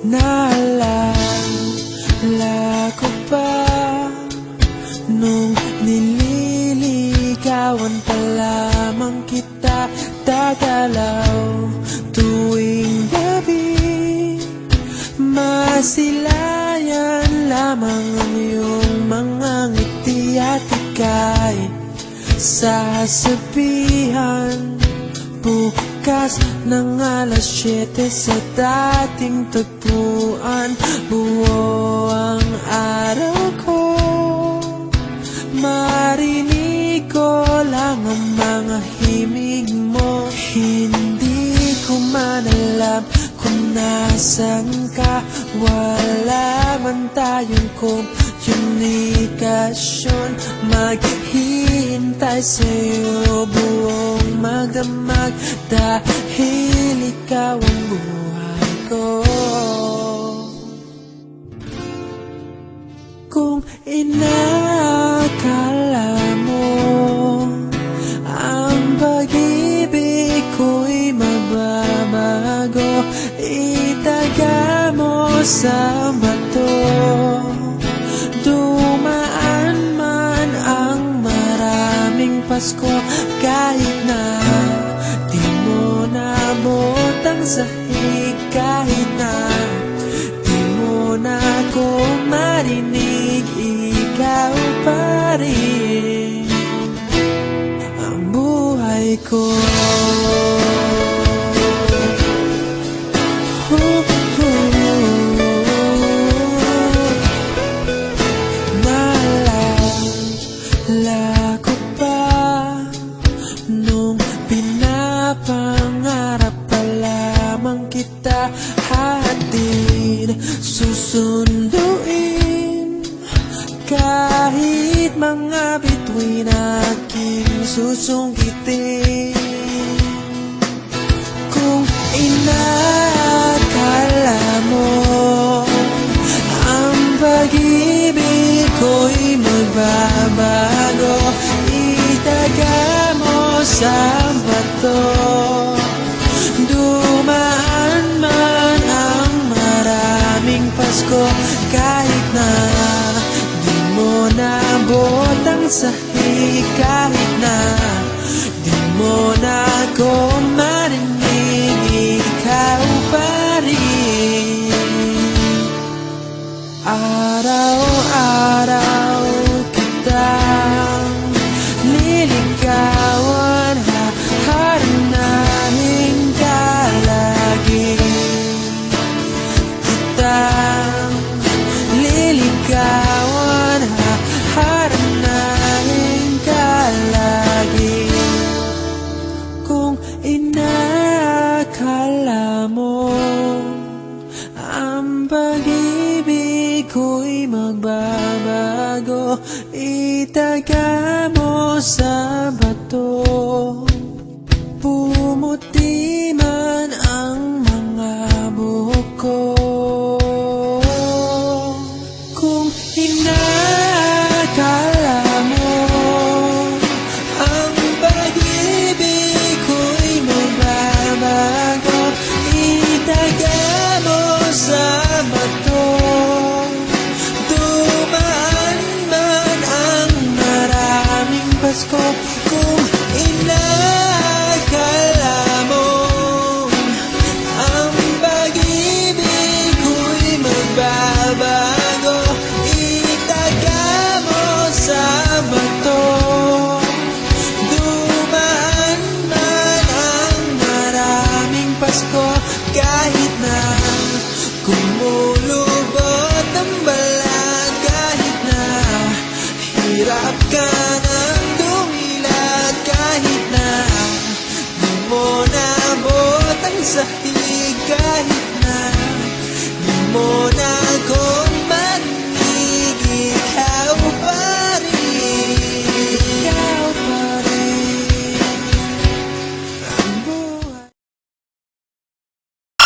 Naalala ko pa nung nililigawan pa lamang kita, tagalaw tuwing gabi. Masilayan lamang ang iyong mga ngiti at ika'y sasabihan bukas ng alas 7 sa dating tagpuan. Buo ang araw ko, marinig ko lang ang mga himig mo. Hindi ko man alam kung nasan ka, wala man tayong komunikasyon. Maghihintay sa'yo buong magdamag dahil ikaw ang buhay ko. Kung inakala mo ang pag-ibig ko'y magbabago, itaga mo sa bato. Dumaan man ang maraming Pasko, kahit na di mo nabot ang sahig, kahit na di mo na ako marinig, ikaw pa rin ang buhay ko. Naalala ko pa nung pinapangarap pa lamang kita, hatid susunduin kahit mga bituin aking susungkitin. Kung inakala mo ang pag-ibig ko'y magbabago, itaga mo sa bato. Dumaan man ang maraming Pasko, kahit na di mo nabot ang sahig, kahit na di mo na ako marinig, ikaw pa rin. Araw-araw kitang niligawan, haharanahin ka lagi. Kitang niligawan, haharanahin ka lagi. Kung inakala mo ang pag-ibig ko'y magbabago, itaga mo sa bato. Pumuti man ang mga buhok ko. Kung inakala mo ang pag-ibig ko'y magbabago, itaga mo sa bato. Dumaan man ang maraming Pasko, kung inakala mo ang pag-ibig ko'y magbabago, itaga mo sa bato. Dumaan man ang maraming Pasko, kahit na kumulubot ang balag, kahit na hirap ka ng dumilag, kahit na di mo nabot ang sahig,